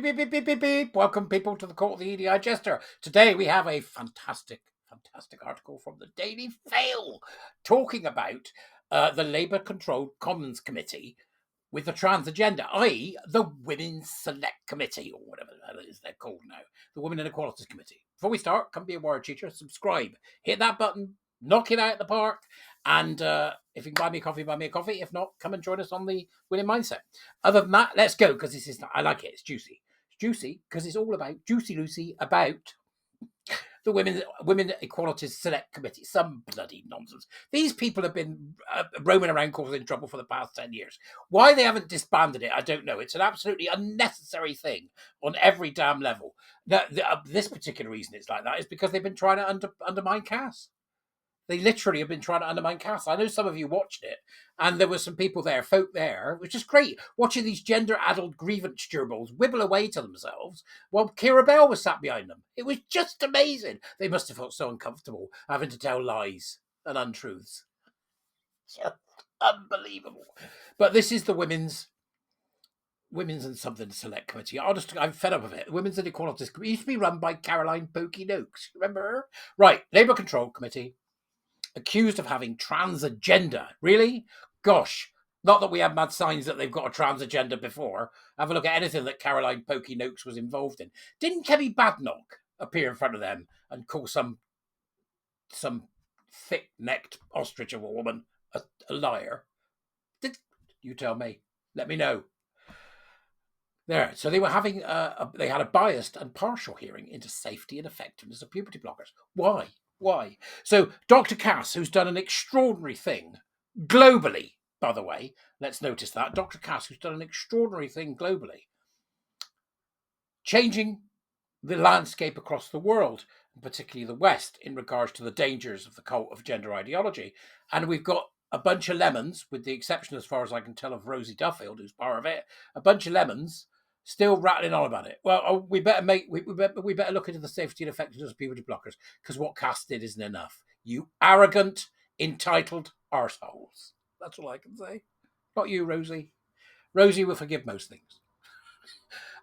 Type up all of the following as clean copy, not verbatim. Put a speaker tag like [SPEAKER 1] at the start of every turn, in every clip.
[SPEAKER 1] beep, beep, beep, beep, beep. Welcome, people, to the Court of the Edijester. Today we have a fantastic article from the Daily Fail talking about the Labour-controlled Commons Committee with the trans agenda, i.e. the Women's Select Committee, or whatever the hell it is they're called now, the Women and Equalities Committee. Before we start, come be a word teacher, subscribe, hit that button, knock it out of the park, and if you can buy me a coffee, buy me a coffee. If not, come and join us on the Winning Mindset. Other than that, let's go, because this is, I like it, it's juicy. It's juicy because it's all about, Juicy Lucy, about the Women Equalities Select Committee. Some bloody nonsense. These people have been roaming around causing trouble for the past 10 years. Why they haven't disbanded it, I don't know. It's an absolutely unnecessary thing on every damn level. This particular reason it's like that is because they've been trying to undermine Cass. They literally have been trying to undermine Cass. I know some of you watched it, and there were some people there, folk there, which is great, watching these gender-addled grievance gerbils wibble away to themselves while Kira Bell was sat behind them. It was just amazing. They must have felt so uncomfortable having to tell lies and untruths. Just unbelievable. But this is the Women's and something Select Committee. I'm fed up of it. Women's and Equalities Committee used to be run by Caroline Pokey Noakes. Remember her? Right, Labour Control Committee. Accused of having trans agenda. Really? Gosh. Not that we have mad signs that they've got a trans agenda before. Have a look at anything that Caroline Pokey Noakes was involved in. Didn't Kemi Badenoch appear in front of them and call some thick-necked ostrich of a woman a liar? Did you tell me? Let me know. There. So they were having they had a biased and partial hearing into safety and effectiveness of puberty blockers. Why? So Dr. Cass, who's done an extraordinary thing globally, by the way, let's notice that. Dr. Cass, who's done an extraordinary thing globally, changing the landscape across the world, and particularly the West, in regards to the dangers of the cult of gender ideology. And we've got a bunch of lemons, with the exception, as far as I can tell, of Rosie Duffield, who's part of it, a bunch of lemons still rattling on about it. Well, we better look into the safety and effectiveness of puberty blockers, because what Cass did isn't enough. You arrogant, entitled arseholes. That's all I can say. Not you, Rosie. Rosie will forgive most things.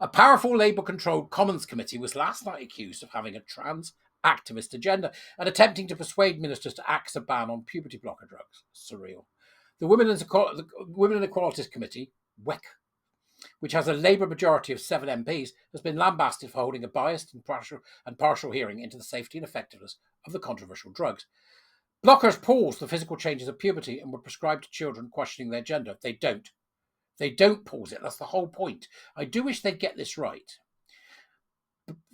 [SPEAKER 1] A powerful Labour-controlled Commons Committee was last night accused of having a trans activist agenda and attempting to persuade ministers to axe a ban on puberty blocker drugs. Surreal. The Women and Equalities Committee, WEC, which has a Labour majority of 7 MPs, has been lambasted for holding a biased and partial hearing into the safety and effectiveness of the controversial drugs. Blockers pause the physical changes of puberty and were prescribed to children questioning their gender. They don't. They don't pause it. That's the whole point. I do wish they'd get this right.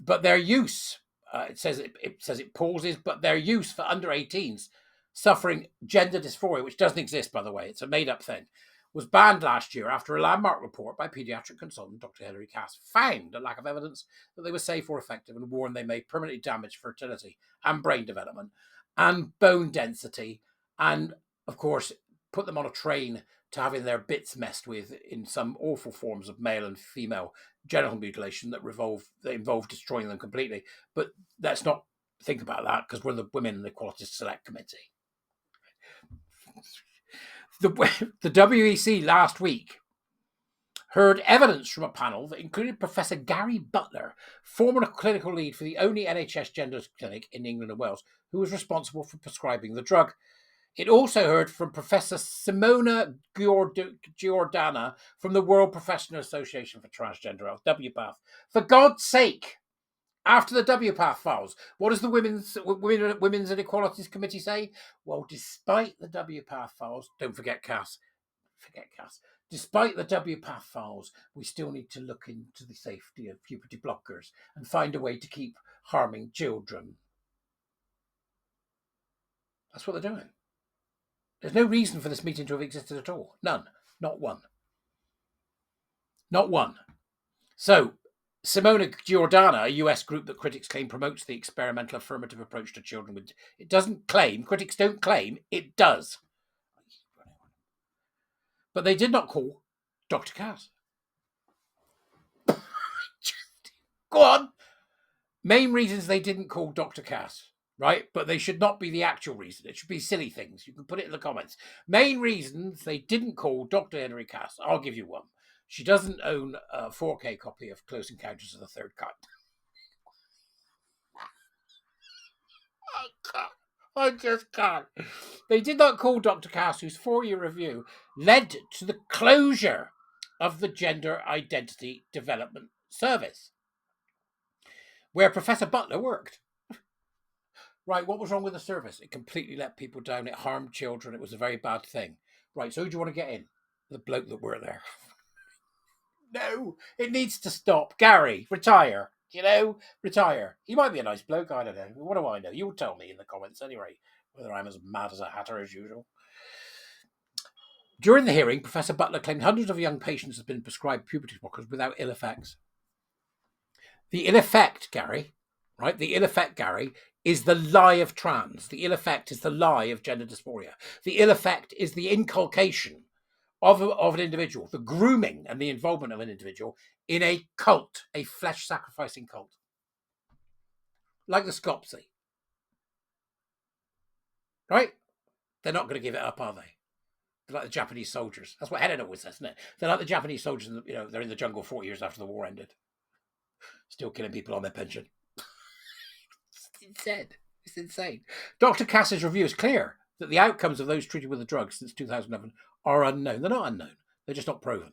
[SPEAKER 1] But their use, it says it pauses, but their use for under 18s suffering gender dysphoria, which doesn't exist, by the way, it's a made-up thing, was banned last year after a landmark report by paediatric consultant Dr. Hilary Cass found a lack of evidence that they were safe or effective and warned they may permanently damage fertility and brain development and bone density, and, of course, put them on a train to having their bits messed with in some awful forms of male and female genital mutilation that involve destroying them completely. But let's not think about that, because we're the Women and Equalities Select Committee. The WEC last week heard evidence from a panel that included Professor Gary Butler, former clinical lead for the only NHS gender clinic in England and Wales, who was responsible for prescribing the drug. It also heard from Professor Simona Giordana from the World Professional Association for Transgender Health, WPATH. For God's sake, after the WPATH files, what does the Women's and Equalities Committee say? Well, despite the WPATH files, don't forget Cass. Despite the WPATH files, we still need to look into the safety of puberty blockers and find a way to keep harming children. That's what they're doing. There's no reason for this meeting to have existed at all. None. Not one. So, Simona Giordana, a US group that critics claim promotes the experimental affirmative approach to children with... It doesn't claim, critics don't claim, it does. But they did not call Dr. Cass. Go on. Main reasons they didn't call Dr. Cass, right? But they should not be the actual reason. It should be silly things. You can put it in the comments. Main reasons they didn't call Dr. Henry Cass. I'll give you one. She doesn't own a 4K copy of Close Encounters of the Third Kind. I just can't. They did not call Dr. Cass, whose 4-year review led to the closure of the Gender Identity Development Service, where Professor Butler worked. Right, what was wrong with the service? It completely let people down. It harmed children. It was a very bad thing. Right, so who do you want to get in? The bloke that worked there. No, it needs to stop. Gary, retire. Retire. He might be a nice bloke. I don't know. What do I know? You'll tell me in the comments anyway, whether I'm as mad as a hatter as usual. During the hearing, Professor Butler claimed hundreds of young patients had been prescribed puberty blockers without ill effects. The ill effect, Gary, right? The ill effect, Gary, is the lie of trans. The ill effect is the lie of gender dysphoria. The ill effect is the inculcation of an individual, the grooming and the involvement of an individual in a cult, a flesh-sacrificing cult. Like the Scopsy. Right? They're not going to give it up, are they? They're like the Japanese soldiers. That's what Helena always says, isn't it? They're like the Japanese soldiers, they're in the jungle 40 years after the war ended. Still killing people on their pension. It's insane. Dr. Cass's review is clear that the outcomes of those treated with the drug since 2011 are unknown. They're not unknown. They're just not proven.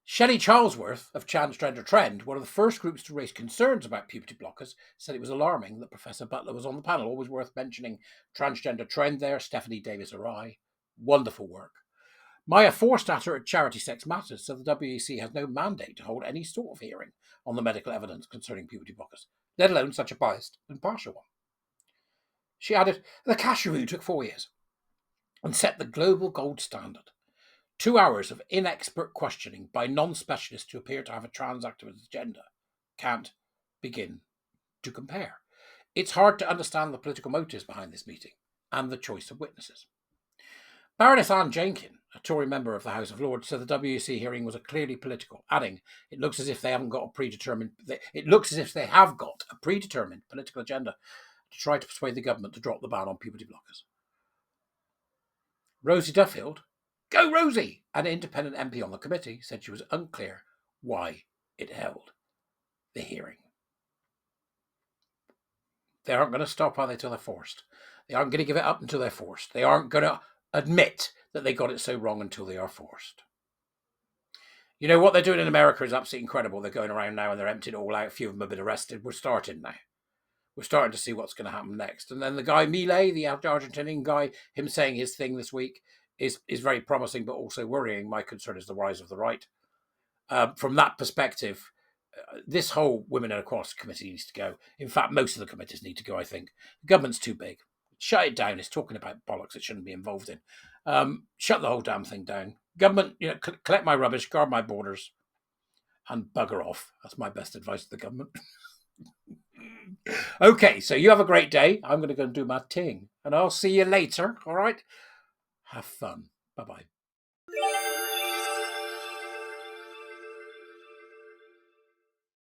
[SPEAKER 1] Shelley Charlesworth of Transgender Trend, one of the first groups to raise concerns about puberty blockers, said it was alarming that Professor Butler was on the panel. Always worth mentioning Transgender Trend there, Stephanie Davis-Arai. Wonderful work. Maya Forstater at Charity Sex Matters said the WEC has no mandate to hold any sort of hearing on the medical evidence concerning puberty blockers, let alone such a biased and partial one. She added, the Cass review took 4 years and set the global gold standard. 2 hours of inexpert questioning by non-specialists who appear to have a trans activist agenda can't begin to compare. It's hard to understand the political motives behind this meeting and the choice of witnesses. Baroness Anne Jenkin, a Tory member of the House of Lords, said the WEC hearing was clearly political, adding, it looks as if they have got a predetermined political agenda to try to persuade the government to drop the ban on puberty blockers. Rosie Duffield, go Rosie, an independent MP on the committee, said she was unclear why it held the hearing. They aren't going to stop, are they, till they're forced? They aren't going to give it up until they're forced. They aren't going to admit that they got it so wrong until they are forced. You know, what they're doing in America is absolutely incredible. They're going around now and they're emptying it all out. A few of them have been arrested. We're starting now. We're starting to see what's going to happen next. And then the guy, Milei, the Argentinian guy, him saying his thing this week is very promising, but also worrying. My concern is the rise of the right. From that perspective, this whole Women and Equality Committee needs to go. In fact, most of the committees need to go, I think. The government's too big. Shut it down. It's talking about bollocks it shouldn't be involved in. Shut the whole damn thing down. Government, collect my rubbish, guard my borders, and bugger off. That's my best advice to the government. Okay, so you have a great day. I'm going to go and do my thing, and I'll see you later. All right? Have fun. Bye-bye.